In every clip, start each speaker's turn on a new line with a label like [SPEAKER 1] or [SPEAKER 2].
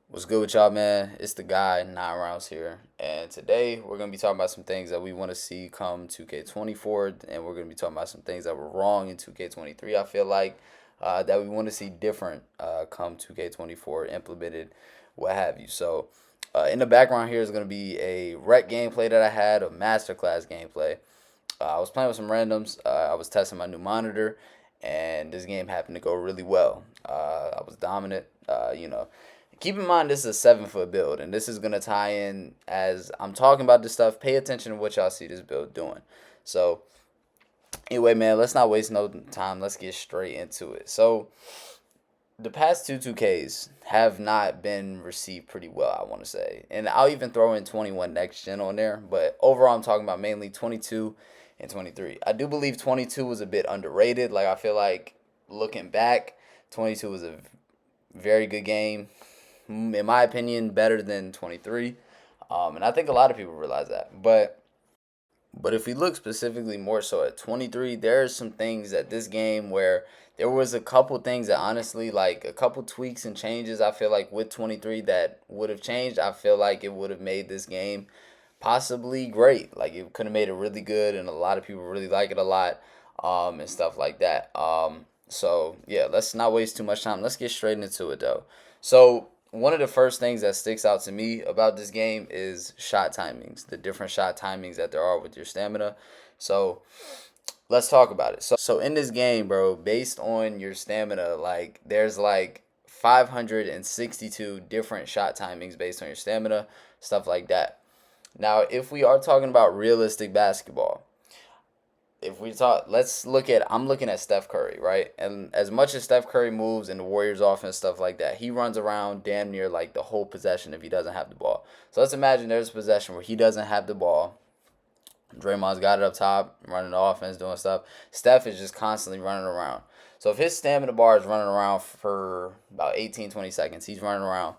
[SPEAKER 1] What's good with y'all, man? It's the guy, 9 rounds here. And today we're going to be talking about some things that we want to see come 2K24. And we're going to be talking about some things that were wrong in 2K23. I feel like that we want to see different come 2K24 implemented, what have you. So, in the background here is going to be a rec gameplay that I had, a masterclass gameplay. I was playing with some randoms. I was testing my new monitor, and this game happened to go really well. I was dominant. Keep in mind this is a 7 foot build, and this is gonna tie in as I'm talking about this stuff. Pay attention to what y'all see this build doing. So anyway, man, let's not waste no time. Let's get straight into it. So the past two 2Ks have not been received pretty well, I want to say, and I'll even throw in 21 next gen on there. But overall, I'm talking about mainly 22 and 23. I do believe 22 was a bit underrated. Like I feel like looking back, 22 was a very good game, in my opinion, better than 23. And I think a lot of people realize that. But if we look specifically more so at 23, there's some things at this game where there was a couple things that honestly, like a couple tweaks and changes, I feel like with 23 that would have changed. I feel like it would have made this game possibly great. Like it could have made it really good, and a lot of people really like it a lot, and stuff like that. So yeah, let's not waste too much time. Let's get straight into it though. So one of the first things that sticks out to me about this game is shot timings, the different shot timings that there are with your stamina. So let's talk about it. So in this game, bro, based on your stamina, like there's like 562 different shot timings based on your stamina, stuff like that. Now, if we are talking about realistic basketball, if we talk, let's look at. I'm looking at Steph Curry, right? And as much as Steph Curry moves in the Warriors' offense, stuff like that, he runs around damn near like the whole possession if he doesn't have the ball. So let's imagine there's a possession where he doesn't have the ball. Draymond's got it up top, running the offense, doing stuff. Steph is just constantly running around. So if his stamina bar is running around for about 18, 20 seconds, he's running around,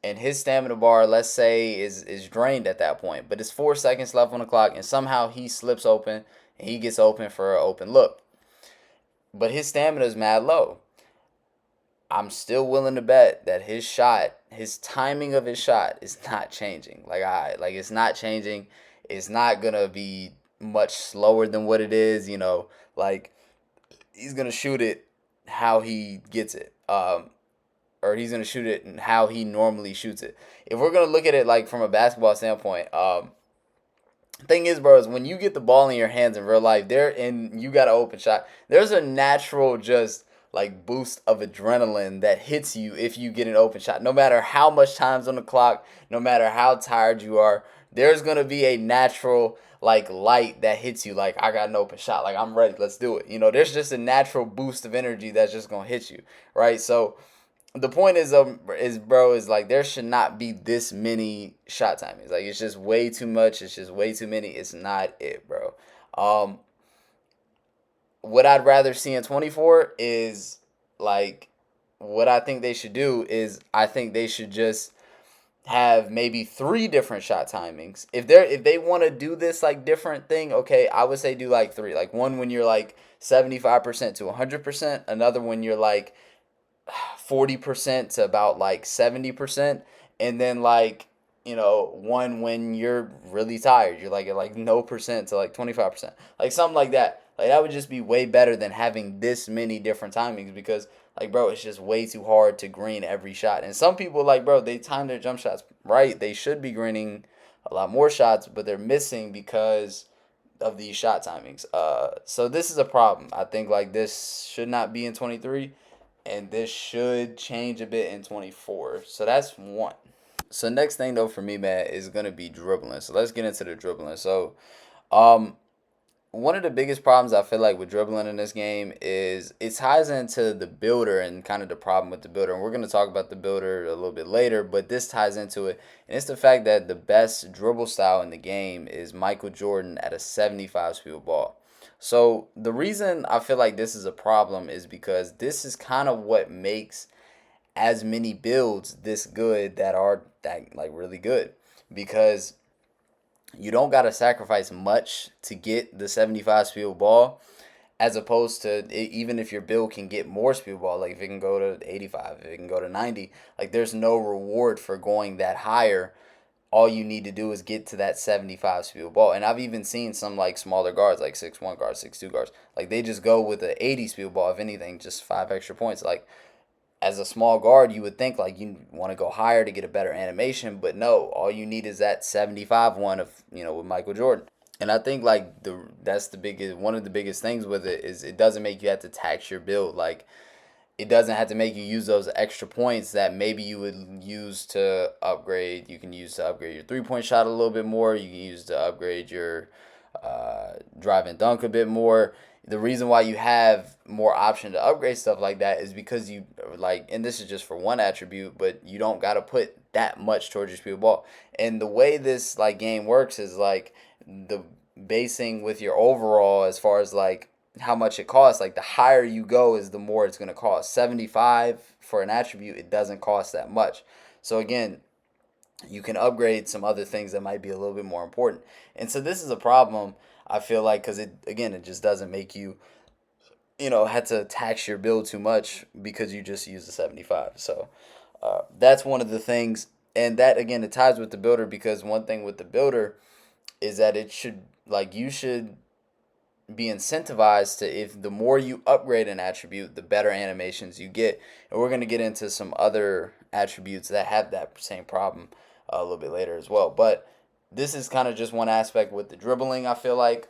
[SPEAKER 1] and his stamina bar, let's say, is drained at that point, but it's 4 seconds left on the clock, and somehow he slips open and he gets open for an open look, but his stamina is mad low. I'm still willing to bet that his shot, his timing of his shot, is not changing. Like it's not changing. It's not gonna be much slower than what it is. Like he's gonna shoot it how he gets it. Or he's gonna shoot it and how he normally shoots it. If we're gonna look at it like from a basketball standpoint, thing is, bro, is when you get the ball in your hands in real life, and you got an open shot, there's a natural just like boost of adrenaline that hits you if you get an open shot. No matter how much time's on the clock, no matter how tired you are, there's gonna be a natural like light that hits you. Like I got an open shot. Like I'm ready. Let's do it. There's just a natural boost of energy that's just gonna hit you, right? So the point is bro, is like there should not be this many shot timings. Like it's just way too much. It's just way too many. It's not it, bro. Um, what I'd rather see in 24 is like what I think they should do is I think they should just have maybe three different shot timings. If they want to do this like different thing, okay, I would say do like three. Like one when you're like 75% to 100%, another when you're like 40% to about like 70%, and then like one when you're really tired, you're like at like no percent to like 25%, like something like that. Like that would just be way better than having this many different timings, because like bro, it's just way too hard to green every shot. And some people, like bro, they time their jump shots right, they should be greening a lot more shots, but they're missing because of these shot timings. So this is a problem. I think like this should not be in 23, and this should change a bit in 24. So that's one. So next thing though for me, man, is gonna be dribbling. So let's get into the dribbling. So, um, one of the biggest problems I feel like with dribbling in this game is it ties into the builder and kind of the problem with the builder. And we're gonna talk about the builder a little bit later, but this ties into it, and it's the fact that the best dribble style in the game is Michael Jordan at a 75 speed ball. So the reason I feel like this is a problem is because this is kind of what makes as many builds this good that are that like really good, because you don't gotta sacrifice much to get the 75 speed ball, as opposed to even if your build can get more speed ball, like if it can go to 85, if it can go to 90, like there's no reward for going that higher. All you need to do is get to that 75 speed ball. And I've even seen some like smaller guards, like 6'1 guards, 6'2 guards, like they just go with the 80 speed ball. If anything, just 5 extra points. Like as a small guard, you would think like you want to go higher to get a better animation, but no, all you need is that 75 one of, with Michael Jordan. And I think like that's the biggest one of the biggest things with it is it doesn't make you have to tax your build. Like it doesn't have to make you use those extra points that maybe you would use to upgrade. You can use to upgrade your 3 point shot a little bit more. You can use to upgrade your drive and dunk a bit more. The reason why you have more option to upgrade stuff like that is because you like, and this is just for one attribute, but you don't got to put that much towards your speed ball. And the way this like game works is like the basing with your overall as far as like how much it costs. Like the higher you go is the more it's going to cost. 75 for an attribute, it doesn't cost that much. So again, you can upgrade some other things that might be a little bit more important. And so this is a problem, I feel like, because it just doesn't make you had to tax your build too much because you just use the 75. So that's one of the things. And that again, it ties with the builder, because one thing with the builder is that it should, like, you should be incentivized to, if the more you upgrade an attribute, the better animations you get. And we're going to get into some other attributes that have that same problem a little bit later as well. But this is kind of just one aspect with the dribbling, I feel like.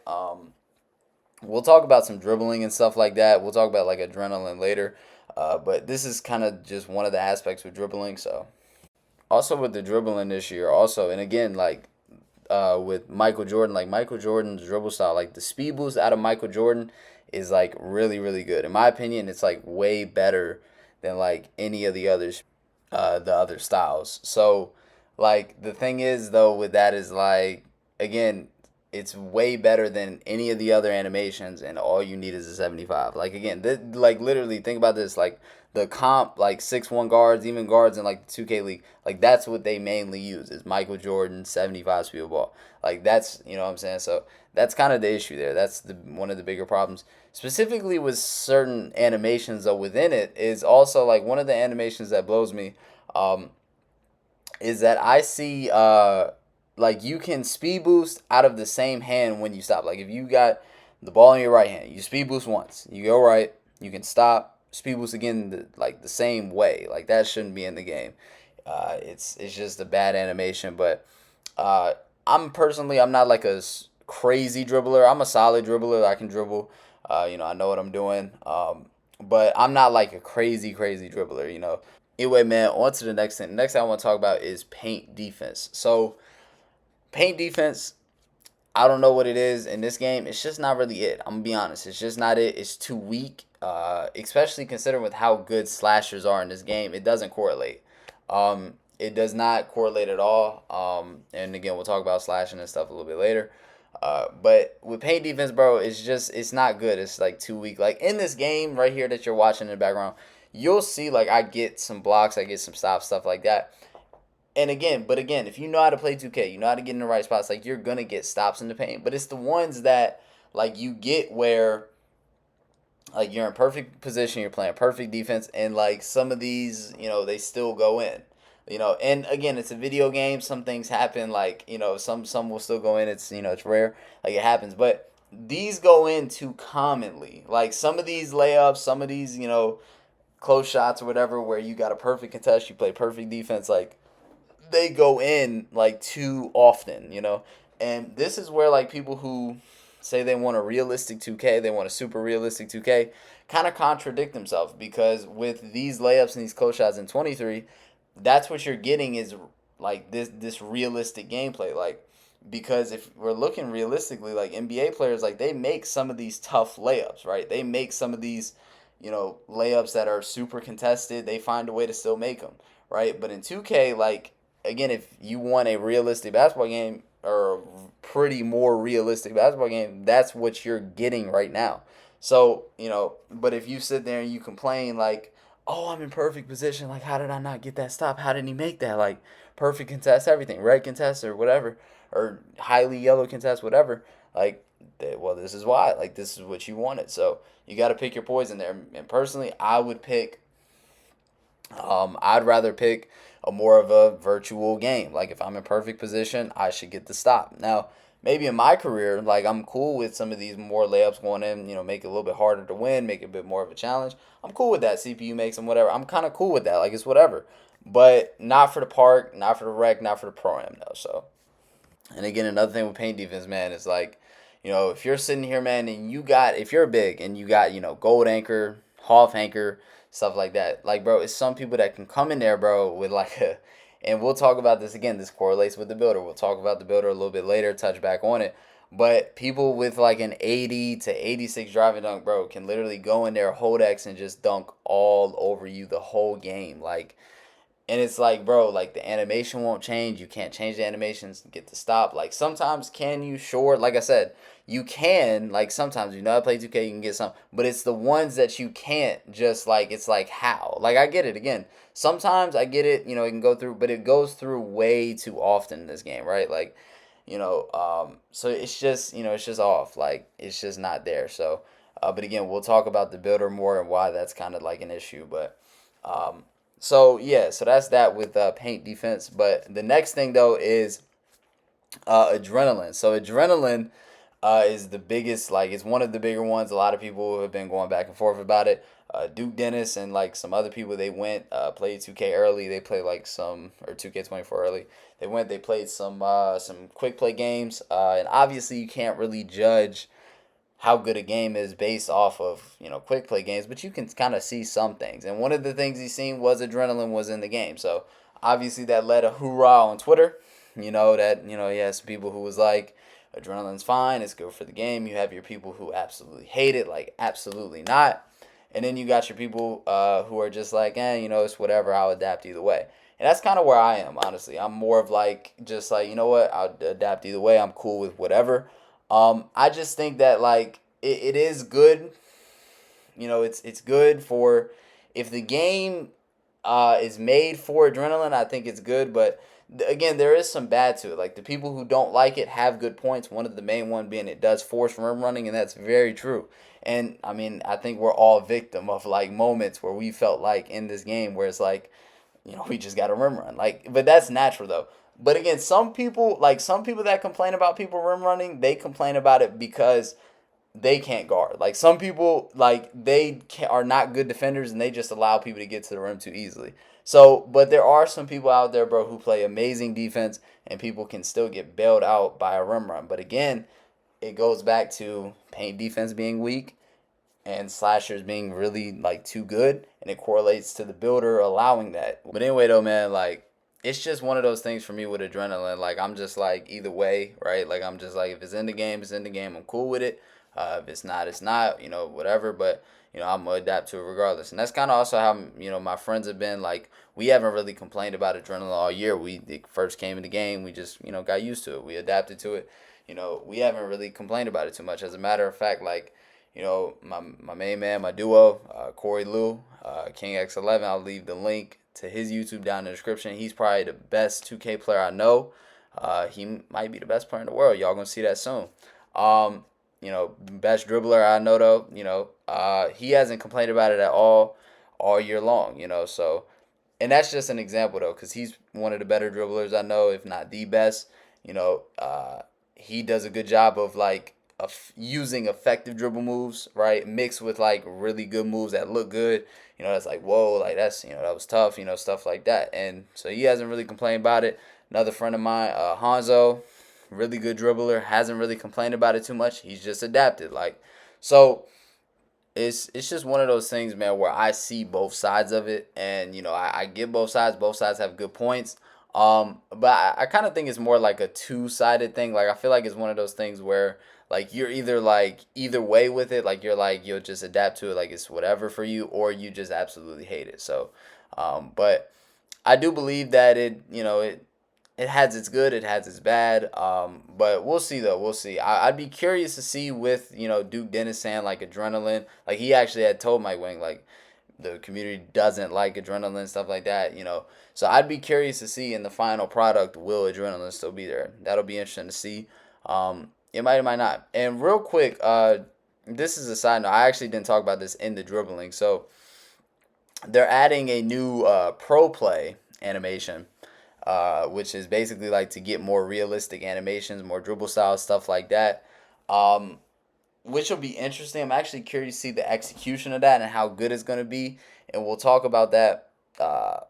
[SPEAKER 1] We'll talk about some dribbling and stuff like that. We'll talk about like adrenaline later. But this is kind of just one of the aspects with dribbling. So also with the dribbling this year, also, and again, like with Michael Jordan, like Michael Jordan's dribble style, like the speed boost out of Michael Jordan is like really, really good. In my opinion, it's like way better than like any of the other styles. So like the thing is though with that is like, again, it's way better than any of the other animations, and all you need is a 75. Like again, like literally think about this, like the comp, like 6'1 guards, even guards in like the 2K league, like that's what they mainly use is Michael Jordan 75 speed ball. Like that's, what I'm saying. So that's kind of the issue there. That's one of the bigger problems. Specifically with certain animations though within it is also like one of the animations that blows me um is that I see like you can speed boost out of the same hand when you stop. Like if you got the ball in your right hand, you speed boost once, you go right, you can stop, speed boost again, like the same way. Like that shouldn't be in the game. It's just a bad animation. But uh, I'm not like a crazy dribbler. I'm a solid dribbler. I can dribble. I know what I'm doing. But I'm not like a crazy dribbler. Anyway, man, on to the next thing. The next thing I want to talk about is paint defense. So, paint defense, I don't know what it is in this game. It's just not really it. I'm going to be honest. It's just not it. It's too weak, especially considering with how good slashers are in this game. It doesn't correlate. It does not correlate at all. And again, we'll talk about slashing and stuff a little bit later. But with paint defense, bro, it's not good. It's like too weak. Like in this game right here that you're watching in the background, you'll see like I get some blocks, I get some stops, stuff like that. And again, if you know how to play 2K, you know how to get in the right spots, like you're gonna get stops in the paint. But it's the ones that like you get where like you're in perfect position, you're playing perfect defense, and like some of these, they still go in. And again, it's a video game. Some things happen, like some will still go in. It's rare, like it happens, but these go in too commonly. Like some of these layups, some of these close shots or whatever, where you got a perfect contest, you play perfect defense, like they go in like too often. And this is where like people who say they want a realistic 2K, they want a super realistic 2K, kind of contradict themselves, because with these layups and these close shots in 23, that's what you're getting is like this realistic gameplay. Like because if we're looking realistically, like NBA players, like they make some of these tough layups, right? They make some of these layups that are super contested. They find a way to still make them, right? But in 2K, like again, if you want a realistic basketball game or a pretty more realistic basketball game, that's what you're getting right now. So, but if you sit there and you complain like, oh, I'm in perfect position, like how did I not get that stop? How did he make that? Like perfect contest, everything, red contest or whatever, or highly yellow contest, whatever. Like well, this is why. Like, this is what you wanted. So you got to pick your poison there. And personally, I would pick. I'd rather pick a more of a virtual game. Like, if I'm in perfect position, I should get the stop. Now, maybe in my career, like, I'm cool with some of these more layups going in. Make it a little bit harder to win, make it a bit more of a challenge. I'm cool with that. CPU makes them whatever. I'm kind of cool with that. Like, it's whatever. But not for the park, not for the rec, not for the pro am though. So, and again, another thing with paint defense, man, is like, if you're sitting here, man, and if you're big and you got, gold anchor, half anchor, stuff like that, like, bro, it's some people that can come in there, bro, with like and we'll talk about this again. This correlates with the builder. We'll talk about the builder a little bit later, touch back on it. But people with like an 80 to 86 driving dunk, bro, can literally go in there, hold X, and just dunk all over you the whole game. Like, and it's like, bro, like the animation won't change. You can't change the animations to get to stop. Like sometimes can you? Sure. Like I said, you can. Like sometimes I play 2K, you can get some, but it's the ones that you can't. Just like it's like how. Like I get it again. Sometimes I get it. It can go through, but it goes through way too often in this game, right? Like, so it's just it's just off. Like it's just not there. So, but again, we'll talk about the builder more and why that's kind of like an issue, but. So yeah, so that's that with paint defense. But the next thing though is adrenaline. So adrenaline is the biggest, like it's one of the bigger ones. A lot of people have been going back and forth about it. Duke Dennis and like some other people, they went played 2K early. They played like some or 2K24 early. They played some quick play games, and obviously you can't really judge how good a game is based off of quick play games, but you can kind of see some things. And one of the things he seen was adrenaline was in the game. So obviously that led a hoorah on Twitter. He has some people who was like, adrenaline's fine, it's good for the game. You have your people who absolutely hate it, like absolutely not. And then you got your people who are just like, it's whatever. I'll adapt either way. And that's kind of where I am, honestly. I'm more of like, just like, you know what? I'll adapt either way. I'm cool with whatever. I just think that like it is good. It's good for if the game is made for adrenaline. I think it's good, but again, there is some bad to it. Like the people who don't like it have good points. One of the main one being it does force rim running, and that's very true. And I mean, I think we're all victim of like moments where we felt like in this game where it's like, we just got to rim run. Like, but that's natural though. But again, some people that complain about people rim running, they complain about it because they can't guard. Like some people, like are not good defenders and they just allow people to get to the rim too easily. So, but there are some people out there, bro, who play amazing defense and people can still get bailed out by a rim run. But again, it goes back to paint defense being weak and slashers being really like too good, and it correlates to the builder allowing that. But anyway, though, man, like it's just one of those things for me with adrenaline. Like I'm just like either way, right? Like I'm just like if it's in the game, it's in the game. I'm cool with it. If it's not, it's not. Whatever. But I'm gonna adapt to it regardless. And that's kind of also how my friends have been. Like we haven't really complained about adrenaline all year. It first came in the game. We just got used to it. We adapted to it. We haven't really complained about it too much. As a matter of fact, like my main man, my duo, Cori Lou, King X11. I'll leave the link to his YouTube down in the description. He's probably the best 2K player I know. He might be the best player in the world. Y'all gonna see that soon. Best dribbler I know though. He hasn't complained about it at all year long. So, and that's just an example though, because he's one of the better dribblers I know, if not the best. He does a good job of like of using effective dribble moves, right? Mixed with like really good moves that look good. That's like, whoa, like that's, that was tough, stuff like that. And so he hasn't really complained about it. Another friend of mine, Hanzo, really good dribbler, hasn't really complained about it too much. He's just adapted. Like, so it's just one of those things, man, where I see both sides of it, and I get both sides. Both sides have good points. But I kind of think it's more like a two-sided thing. Like I feel like it's one of those things where like you're either like either way with it. Like you're like you'll just adapt to it, like it's whatever for you, or you just absolutely hate it. So, but I do believe that it has its good, it has its bad. But we'll see though. We'll see. I'd be curious to see with Duke Dennis saying like adrenaline. Like he actually had told Mike Wing like the community doesn't like adrenaline and stuff like that. So I'd be curious to see in the final product will adrenaline still be there. That'll be interesting to see. It might not. And real quick, this is a side note. I actually didn't talk about this in the dribbling. So they're adding a new pro play animation, which is basically like to get more realistic animations, more dribble styles, stuff like that. Um, which will be interesting. I'm actually curious to see the execution of that and how good it's going to be. And we'll talk about that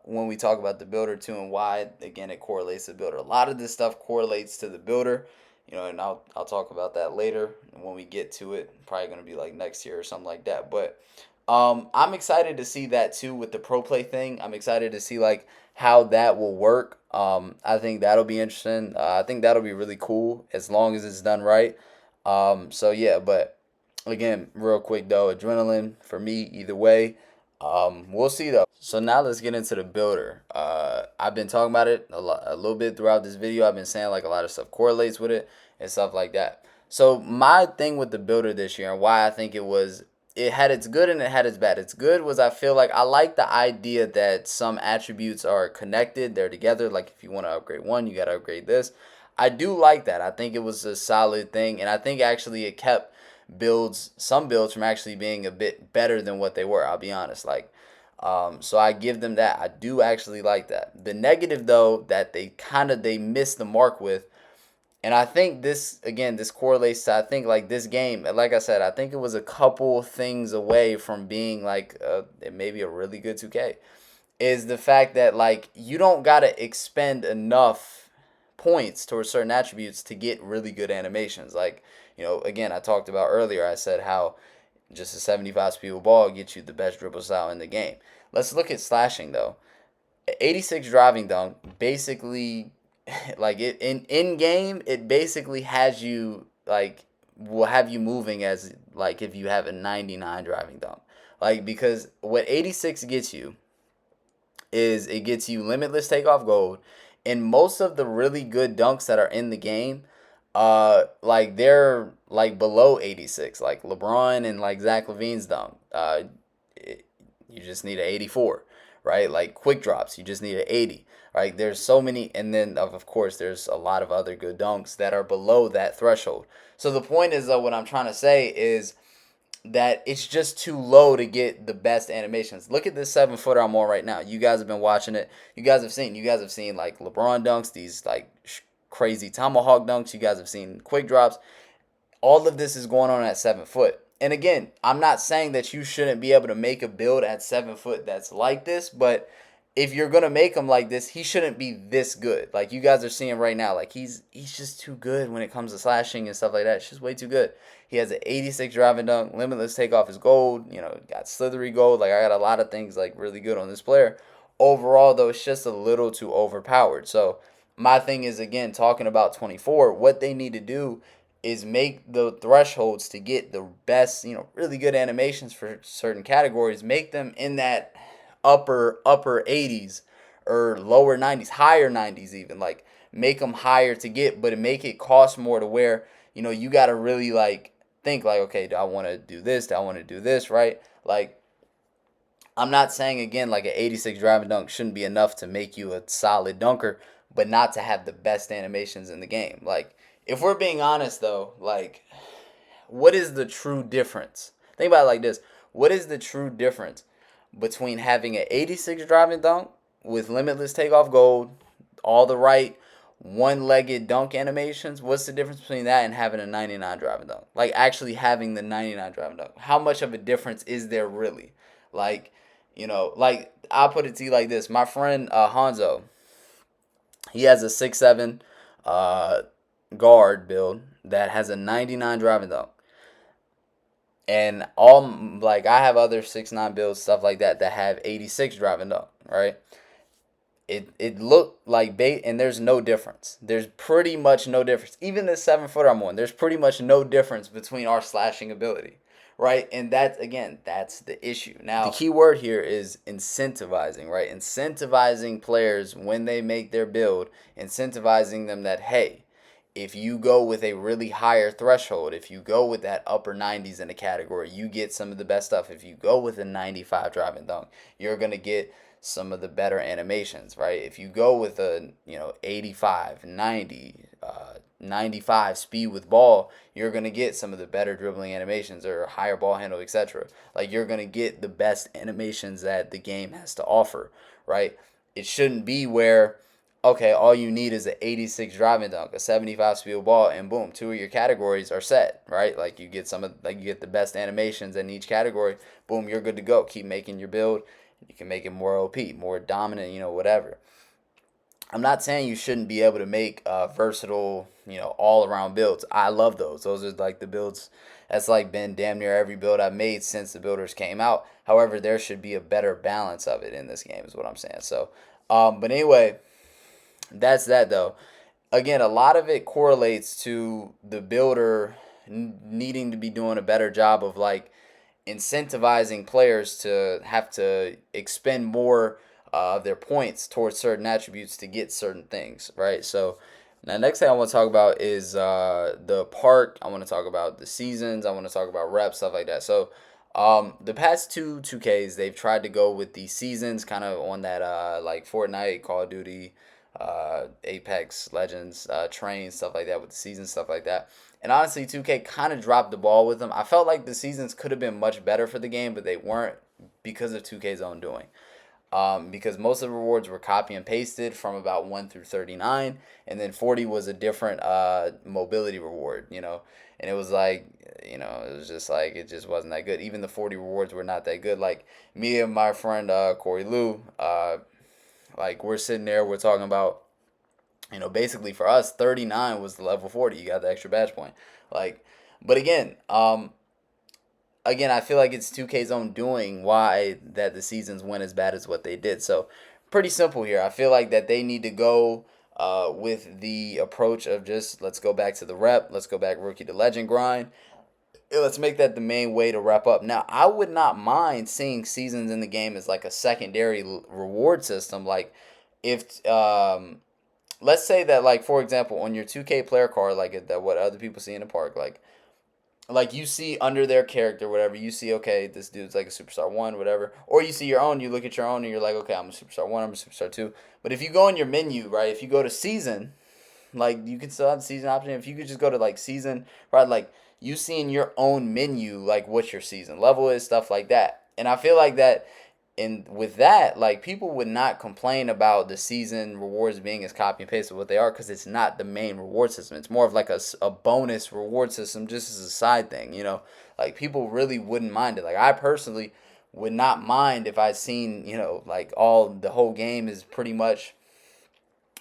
[SPEAKER 1] when we talk about the builder too, and why again it correlates to the builder. A lot of this stuff correlates to the builder, and I'll talk about that later when we get to it. Probably going to be like next year or something like that. But I'm excited to see that too with the pro play thing. I'm excited to see like how that will work. I think that'll be interesting. I think that'll be really cool as long as it's done right. So yeah, but again, real quick though, adrenaline for me either way. We'll see though. So now let's get into the builder. I've been talking about it a little bit throughout this video. I've been saying like a lot of stuff correlates with it and stuff like that. So my thing with the builder this year and why I think it had its good and it had its bad. Its good was I feel like I like the idea that some attributes are connected, they're together. Like if you want to upgrade one, you got to upgrade this. I do like that. I think it was a solid thing, and I think actually it kept some builds from actually being a bit better than what they were. I'll be honest. So I give them that. I do actually like that. The negative though that they missed the mark with, and I think this correlates to I think like this game. Like I said, I think it was a couple things away from being like maybe a really good 2K. Is the fact that like you don't gotta expend enough points towards certain attributes to get really good animations. Like, again, I talked about earlier, I said how just a 75 speed with ball gets you the best dribble style in the game. Let's look at slashing though. 86 driving dunk basically like it in game it basically has you like will have you moving as like if you have a 99 driving dunk. Like because what 86 gets you is it gets you limitless takeoff gold, and most of the really good dunks that are in the game, like they're like below 86, like LeBron and like Zach LaVine's dunk. You just need an 84, right? Like quick drops, you just need an 80, right? There's so many, and then of course there's a lot of other good dunks that are below that threshold. So the point is, though, what I'm trying to say is that it's just too low to get the best animations. Look at this 7-footer I'm on right now. You guys have been watching it. You guys have seen like LeBron dunks, these like crazy tomahawk dunks. You guys have seen quick drops. All of this is going on at 7 foot. And again, I'm not saying that you shouldn't be able to make a build at 7 foot that's like this, but if you're gonna make him like this, he shouldn't be this good. Like you guys are seeing right now, like he's just too good when it comes to slashing and stuff like that. It's just way too good. He has an 86 driving dunk, limitless takeoff is gold. Got slithery gold. Like I got a lot of things like really good on this player. Overall, though, it's just a little too overpowered. So my thing is again talking about 24. What they need to do is make the thresholds to get the best, really good animations for certain categories. Make them in that upper 80s or lower 90s, higher 90s even. Like make them higher to get, but make it cost more to where you got to really like think like, okay, do I want to do this? Do I want to do this? Right? Like I'm not saying again like an 86 driving dunk shouldn't be enough to make you a solid dunker, but not to have the best animations in the game. Like if we're being honest though, like what is the true difference? Think about it like this. What is the true difference between having an 86 driving dunk with limitless takeoff gold, all the right one-legged dunk animations? What's the difference between that and having a 99 driving dunk? Like actually having the 99 driving dunk. How much of a difference is there really? Like, like I'll put it to you like this. My friend Hanzo, he has a 6'7" guard build that has a 99 driving dunk. And all like I have other 6'9" builds, stuff like that have 86 driving dunk, right? It looked like bait, and there's no difference. There's pretty much no difference. Even the 7-footer I'm on, there's pretty much no difference between our slashing ability, right? And that's the issue. Now, the key word here is incentivizing, right? Incentivizing players when they make their build, incentivizing them that, hey, if you go with a really higher threshold, if you go with that upper 90s in the category, you get some of the best stuff. If you go with a 95 driving dunk, you're going to get some of the better animations, right? If you go with a 85, 90, 95 speed with ball, you're going to get some of the better dribbling animations or higher ball handle, etc. Like you're going to get the best animations that the game has to offer, right? It shouldn't be where okay, all you need is an 86 driving dunk, a 75 speed ball, and boom, two of your categories are set, right? Like you get you get the best animations in each category. Boom, you're good to go. Keep making your build. You can make it more OP, more dominant, whatever. I'm not saying you shouldn't be able to make versatile, all around builds. I love those. Those are like the builds. That's like been damn near every build I've made since the builders came out. However, there should be a better balance of it in this game, is what I'm saying. So, but anyway, that's that though. Again, a lot of it correlates to the builder needing to be doing a better job of like incentivizing players to have to expend more of their points towards certain attributes to get certain things, right? So, now next thing I want to talk about is the park. I want to talk about the seasons. I want to talk about reps, stuff like that. So, the past two 2Ks, they've tried to go with the seasons kind of on that like Fortnite, Call of Duty, Apex Legends, train, stuff like that with the seasons, stuff like that. And honestly, 2K kind of dropped the ball with them. I felt like the seasons could have been much better for the game, but they weren't because of 2K's own doing. Because most of the rewards were copy and pasted from about 1 through 39, and then 40 was a different mobility reward, and it was like, it was just like, it just wasn't that good. Even the 40 rewards were not that good. Like, me and my friend Cori Lou, like, we're sitting there, we're talking about, basically for us, 39 was the level 40. You got the extra badge point. Like, but again, I feel like it's 2K's own doing why that the seasons went as bad as what they did. So, pretty simple here. I feel like that they need to go with the approach of just let's go back to the rep, let's go back rookie to legend grind. Let's make that the main way to wrap up. Now, I would not mind seeing seasons in the game as like a secondary reward system. Like, if let's say that, like, for example, on your 2K player card, like that what other people see in the park, like you see under their character, whatever, you see, okay, this dude's like a superstar 1, whatever. Or you see your own, you look at your own and you're like, okay, I'm a superstar 1, I'm a superstar 2. But if you go in your menu, right, if you go to season, like you can still have the season option. If you could just go to like season, right, like you see in your own menu, like what your season level is, stuff like that. And I feel like that, and with that, like people would not complain about the season rewards being as copy and paste of what they are, because it's not the main reward system. It's more of like a bonus reward system, just as a side thing. Like people really wouldn't mind it. Like I personally would not mind if I seen, like all the whole game is pretty much,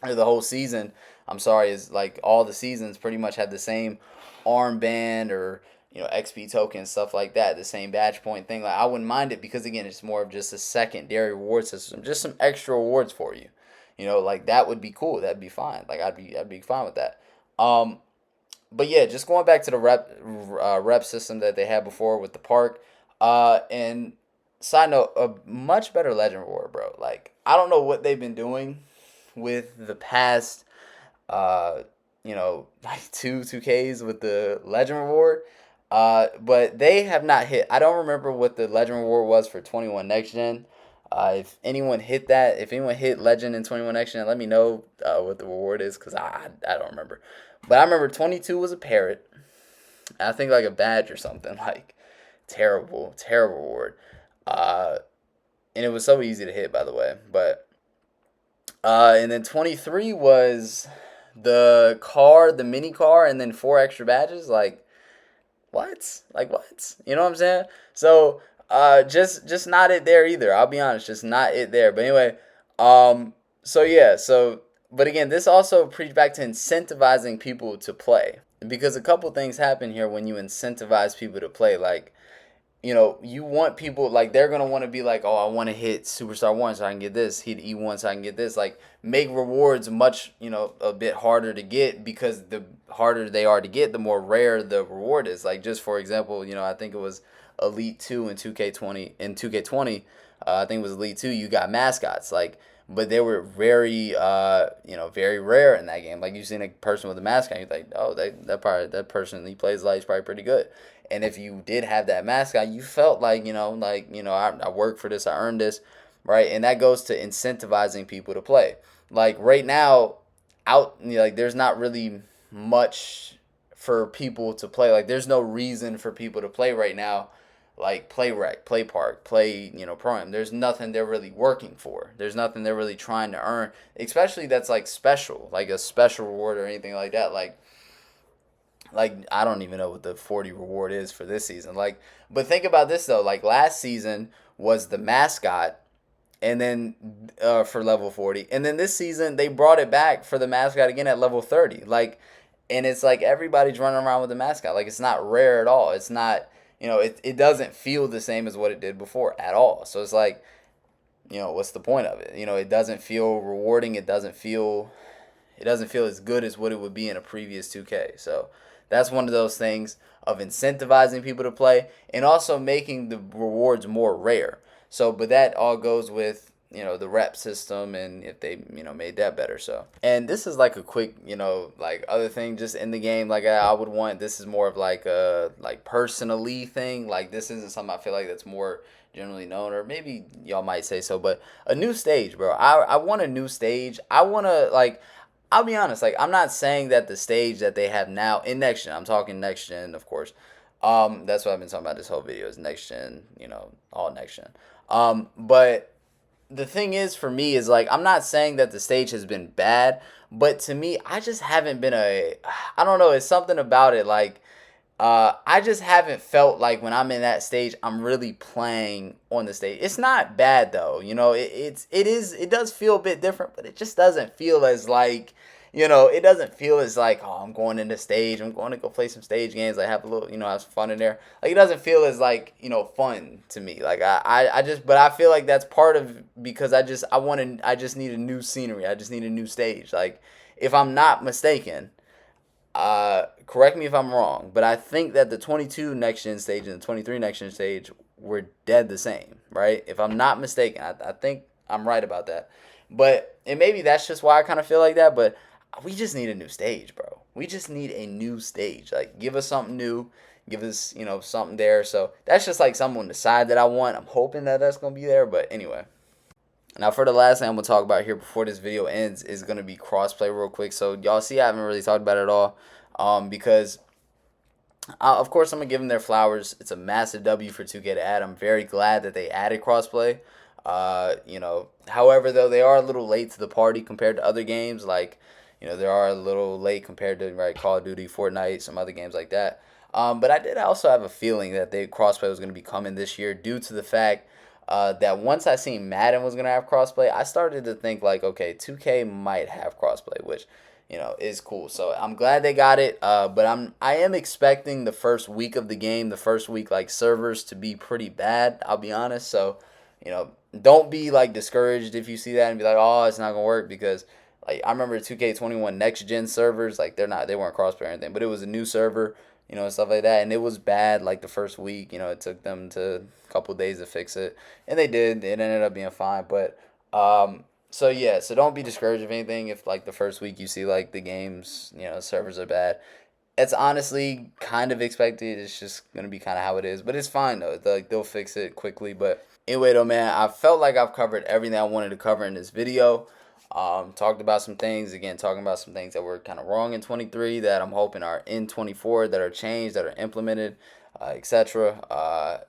[SPEAKER 1] or the whole season, I'm sorry, is like all the seasons pretty much have the same armband or XP tokens, stuff like that, the same badge point thing. Like I wouldn't mind it, because again, it's more of just a secondary reward system, just some extra rewards for you. Like that would be cool. That'd be fine. Like I'd be fine with that. But yeah, just going back to the rep system that they had before with the park. And side note, a much better legend reward, bro. Like I don't know what they've been doing with the past, uh, like two Ks with the legend reward. But they have not hit. I don't remember what the legend reward was for 21 next gen. If anyone hit that, if anyone hit legend in 21 next gen, let me know what the reward is, because I don't remember. But I remember 22 was a parrot. I think like a badge or something. Like terrible, terrible reward. Uh, and it was so easy to hit, by the way. But and then 23 was the car, the mini car, and then 4 extra badges. Like what? Like what? You know what I'm saying? So just not it there either. I'll be honest, just not it there. But anyway, so yeah, but again, this also preached back to incentivizing people to play, because a couple things happen here when you incentivize people to play. Like, you want people, like, they're going to want to be like, oh, I want to hit Superstar 1 so I can get this, hit E1 so I can get this. Like, make rewards much, a bit harder to get, because the harder they are to get, the more rare the reward is. Like, just for example, I think it was Elite 2 in 2K20. In 2K20, I think it was Elite 2, you got mascots. Like, but they were very, very rare in that game. Like, you seen a person with a mascot, you're like, oh, that person he plays like is probably pretty good. And if you did have that mascot, you felt like, I worked for this, I earned this, right? And that goes to incentivizing people to play. Like right now, like there's not really much for people to play. Like there's no reason for people to play right now. Like play rec, play park, play pro-am. There's nothing they're really working for. There's nothing they're really trying to earn, especially that's like special, like a special reward or anything like that. Like I don't even know what the 40 reward is for this season. Like, but think about this though. Like last season was the mascot, and then for level 40, and then this season they brought it back for the mascot again at level 30. Like, and it's like everybody's running around with the mascot. Like it's not rare at all. It's not. It doesn't feel the same as what it did before at all. So it's like, what's the point of it? It doesn't feel rewarding. It doesn't feel as good as what it would be in a previous 2K. So that's one of those things of incentivizing people to play and also making the rewards more rare. So, but that all goes with the rep system and if they made that better. So, and this is like a quick like other thing just in the game like I would want. This is more of like a like personally thing. Like this isn't something I feel like that's more generally known, or maybe y'all might say so, but a new stage, bro. I want a new stage. I want to like. I'll be honest, like I'm not saying that the stage that they have now in next gen, I'm talking next gen, of course. That's what I've been talking about this whole video is next gen, all next gen. But the thing is for me is like I'm not saying that the stage has been bad, but to me I just haven't been I don't know, it's something about it like I just haven't felt like when I'm in that stage, I'm really playing on the stage. It's not bad though, it does feel a bit different, but it just doesn't feel as like, it doesn't feel as like, oh, I'm going into stage, I'm going to go play some stage games, like have a little, have some fun in there. Like it doesn't feel as like, fun to me. Like I just, but I feel like that's part of because I just need a new scenery. I just need a new stage. Like if I'm not mistaken. Correct me if I'm wrong, but I think that the 22 next gen stage and the 23 next gen stage were dead the same, right? If I'm not mistaken, I think I'm right about that. But and maybe that's just why I kind of feel like that. But we just need a new stage, bro. We just need a new stage. Like give us something new, give us something there. So that's just like something on the side that I want. I'm hoping that that's gonna be there. But anyway. Now, for the last thing I'm going to talk about here before this video ends is going to be crossplay real quick. So, y'all see I haven't really talked about it at all because, of course, I'm going to give them their flowers. It's a massive W for 2K to add. I'm very glad that they added crossplay. However, though, they are a little late to the party compared to other games. Like, they are a little late compared to Call of Duty, Fortnite, some other games like that. But I did also have a feeling that crossplay was going to be coming this year due to the fact that once I seen Madden was gonna have crossplay, I started to think like, okay, 2K might have crossplay, which is cool. So I'm glad they got it. But I am expecting the first week of the game, the first week like servers to be pretty bad. I'll be honest. So don't be like discouraged if you see that and be like, oh, it's not gonna work because like I remember 2K21 next gen servers, like they weren't crossplay or anything, but it was a new server. And stuff like that. And it was bad like the first week. It took them to a couple days to fix it. And they did. It ended up being fine. But, so yeah. So don't be discouraged of anything if like the first week you see like the games, servers are bad. It's honestly kind of expected. It's just going to be kind of how it is. But it's fine though. Like they'll fix it quickly. But anyway though, man, I felt like I've covered everything I wanted to cover in this video. Talked about some things, again, talking about some things that were kind of wrong in 23 that I'm hoping are in 24, that are changed, that are implemented, etc.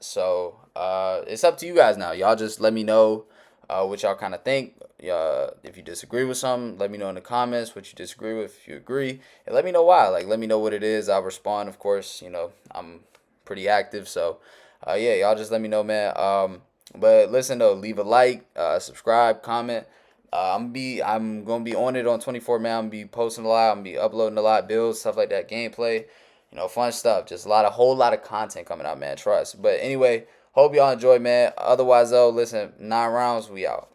[SPEAKER 1] It's up to you guys now. Y'all just let me know what y'all kind of think. If you disagree with something, let me know in the comments what you disagree with, if you agree, and let me know why. Like, let me know what it is. I'll respond, of course. I'm pretty active, so yeah, y'all just let me know, man. But listen though, leave a like, subscribe, comment. I'm gonna be on it on 24, man. I'm gonna be posting a lot. I'm gonna be uploading a lot, builds, stuff like that, gameplay, fun stuff. Just whole lot of content coming out, man. Trust. But anyway, hope y'all enjoy, man. Otherwise though, listen, 9 rounds, we out.